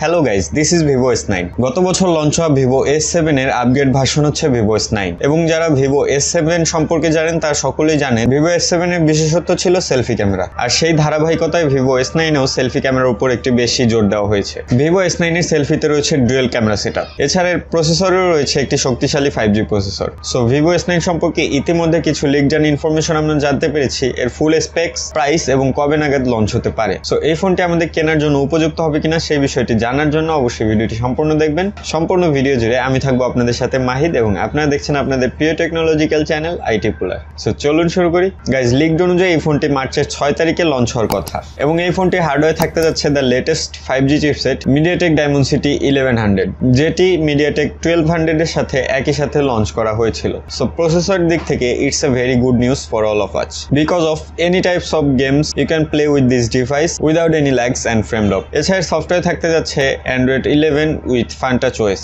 Hello guys, this is Vivo S9। গত বছর launch হওয়া ভিভো S7 এর আপগ্রেড ভার্সন হচ্ছে ভিভো S9 এবং যারা ভিভো S7 সম্পর্কে জানেন তারা সকলেই জানেন ভিভো S7 এর বিশেষত্ব ছিল সেলফি ক্যামেরা, আর সেই ধারাবাহিকতায় ভিভো S9 এও সেলফি ক্যামেরার উপর একটি বেশি জোর দেওয়া হয়েছে। ভিভো S9 এর সেলফিতে রয়েছে ডুয়েল ক্যামেরা সেটআপ, এছাড়া এর প্রসেসরেও রয়েছে একটি শক্তিশালী 5G processor. So Vivo S9 সম্পর্কে ইতিমধ্যে কিছু লিকড ইনফরমেশন আমরা জানতে পেরেছি, এর ফুল স্পেকস, প্রাইস এবং কবে নাগাদ লঞ্চ হতে পারে। সো এই ফোনটি আমাদের কেনার জন্য উপযুক্ত হবে কিনা সেই বিষয়টি জানার জন্য অবশ্যই ভিডিওটি সম্পূর্ণ দেখবেন। সম্পূর্ণ ভিডিও জুড়ে আমি থাকবো আপনাদের সাথে মাহিদ এবং আপনারা দেখছেন আপনাদের প্রিয় টেকনোলজিক্যাল চ্যানেল আইটি পুলার। সো চলুন শুরু করি। গাইজ, লিকড অনুযায়ী এই ফোনটি মার্চের 6 তারিখে লঞ্চ হওয়ার কথা এবং এই ফোনটি হার্ডওয়্যার থাকতে যাচ্ছে the latest 5G chipset MediaTek ডায়মন্ডসিটি 1100, যেটি মিডিয়াটেক 1200 এর সাথে একই সাথে লঞ্চ করা হয়েছিল। সো প্রসেসর দিক থেকে it's a very good news for all of us because of any types of games you can play with this device without any lags and frame drop. এছাড়া software থাকতে যাচ্ছে Android 11 with Funtouch OS.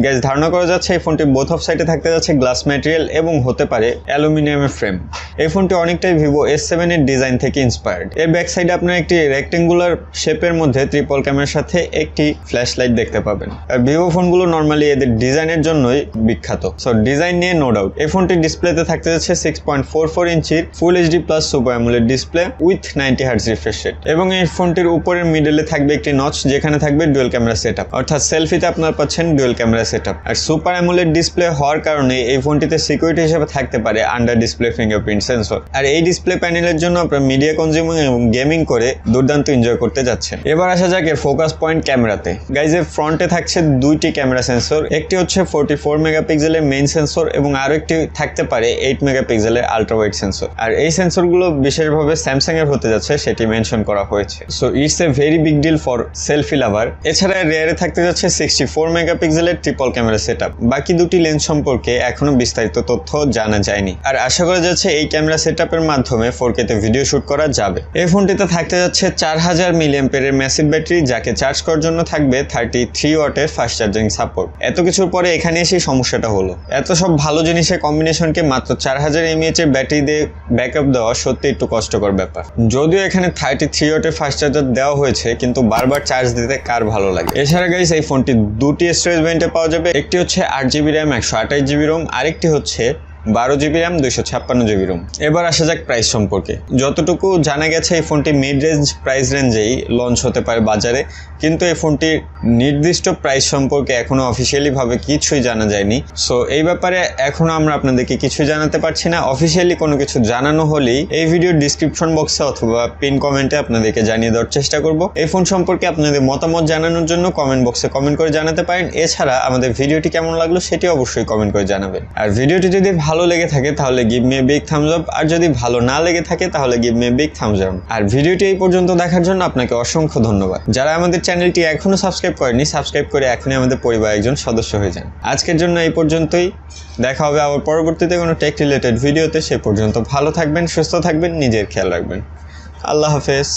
Guys, ধারণা করা যাচ্ছে এই ফোনটি both of সাইডে থাকতে যাচ্ছে গ্লাস ম্যাটেরিয়াল এবং হতে পারে অ্যালুমিনিয়ামের ফ্রেম। এই ফোনটি অনেকটাই ভিভো S7 এর ডিজাইন থেকে ইন্সপায়ার্ড। এর ব্যাক সাইডে আপনারা একটি রেক্টেঙ্গুলার শেপের মধ্যে ট্রিপল ক্যামেরার সাথে একটি ফ্ল্যাশ লাইট দেখতে পাবেন। আর ভিভো ফোনগুলো নর্মালি এদের ডিজাইনের জন্যই বিখ্যাত। সো ডিজাইন নিয়ে নো ডাউট। এই ফোনটির ডিসপ্লেতে থাকতে যাচ্ছে 6.44 ইঞ্চির ফুল HD plus super AMOLED display with 90 hertz refresh rate এবং এই ফোনটির উপরের মিডলে থাকবে একটি নচ যেখানে থাকবে ডুয়াল ক্যামেরা সেটআপ, অর্থাৎ সেলফিতে আপনারা পাচ্ছেন ডুয়াল ক্যামেরা সেটআপ। আর সুপার অ্যামোলেড ডিসপ্লে হওয়ার কারণে এই ফোনটিতে সিকিউরিটি হিসেবে থাকতে পারে আন্ডার ডিসপ্লে ফিঙ্গারপ্রিন্ট সেন্সর। আর এই ডিসপ্লে প্যানেলের জন্য আপনারা মিডিয়া কনজিউমিং এবং গেমিং করে দুর্দান্ত এনজয় করতে যাচ্ছেন। এবার আসা যাক এর ফোকাস পয়েন্ট ক্যামেরাতে। গাইজ, এর ফ্রন্টে থাকছে দুইটি ক্যামেরা সেন্সর, একটি হচ্ছে 44 মেগাপিক্সেলের মেইন সেন্সর এবং আরো একটি থাকতে পারে 8 মেগাপিক্সেলের আলট্রা ওয়াইড সেন্সর। আর এই সেন্সরগুলো বিশেষভাবে স্যামসাং এর হতে যাচ্ছে সেটি মেনশন করা হয়েছে। So it's a very big deal for selfie lover. এছাড়া রেয়ারে থাকতে যাচ্ছে 64 মেগাপিক্সেলের ট্রিপল ক্যামেরা সেটআপ। বাকি দুটি লেন্স সম্পর্কে এখনো বিস্তারিত তথ্য জানা যায়নি। আর আশা করা যাচ্ছে এই ক্যামেরা সেটআপের মাধ্যমে 4K তে ভিডিও শুট করা যাবে। এই ফোনটিতে থাকতে যাচ্ছে 4000 মিলিঅ্যাম্পিয়ারের ম্যাসিভ ব্যাটারি, যাকে চার্জ করার জন্য থাকবে 33 ওয়াটের ফাস্ট চার্জিং সাপোর্ট। এত কিছুর পরে এখানে এসে সমস্যাটা হলো, এত সব ভালো জিনিসের কম্বিনেশনকে মাত্র 4000 mAh এর ব্যাটারি দিয়ে ব্যাকআপ দেওয়া সত্যি একটু কষ্টকর ব্যাপার। যদিও এখানে 33 ওয়াটের ফাস্ট চার্জার দেওয়া হয়েছে, কিন্তু বারবার চার্জ দিতে কার ভালো লাগে। এছাড়া গাইস, এই ফোনটি দুটি স্টোরেজ ভেরিয়েন্টে পাওয়া যাবে। একটি হচ্ছে 8GB RAM 128GB ROM, আরেকটি হচ্ছে 12GB RAM 256GB ROM। এবার আসা যাক প্রাইস সম্পর্কে। যতটুকু জানা গেছে এই ফোনটি মিড রেঞ্জ প্রাইস রেঞ্জেই লঞ্চ হতে পারে বাজারে, কিন্তু এই ফোনটির নির্দিষ্ট প্রাইস সম্পর্কে এখনো অফিসিয়ালি ভাবে কিছুই জানা যায়নি। সো এই ব্যাপারে এখনো আমরা আপনাদেরকে কিছুই জানাতে পারছি না। অফিসিয়ালি কোনো কিছু জানানো হলেই এই ভিডিওর ডিসক্রিপশন বক্সে অথবা পিন কমেন্টে আপনাদেরকে জানিয়ে দেওয়ার চেষ্টা করব। এই ফোন সম্পর্কে আপনাদের মতামত জানানোর জন্য কমেন্ট বক্সে কমেন্ট করে জানাতে পারেন। এছাড়া আমাদের ভিডিওটি কেমন লাগলো সেটি অবশ্যই কমেন্ট করে জানাবেন। আর ভিডিওটি যদি ভালো লেগে থাকে তাহলে give me a big thumbs up, আর যদি ভালো না লেগে থাকে তাহলে give me a big thumbs down. আর ভিডিওটি এই পর্যন্ত দেখার জন্য আপনাকে অসংখ্য ধন্যবাদ। যারা আমাদের চ্যানেলটি এখনো সাবস্ক্রাইব করেনি, সাবস্ক্রাইব করে এখনই আমাদের পরিবারের একজন সদস্য হয়ে যান। আজকের জন্য এই পর্যন্তই। দেখা হবে আবার পরবর্তীতে কোনো টেক রিলেটেড ভিডিওতে। সে পর্যন্ত ভালো থাকবেন, সুস্থ থাকবেন, নিজের খেয়াল রাখবেন। আল্লাহ হাফেজ।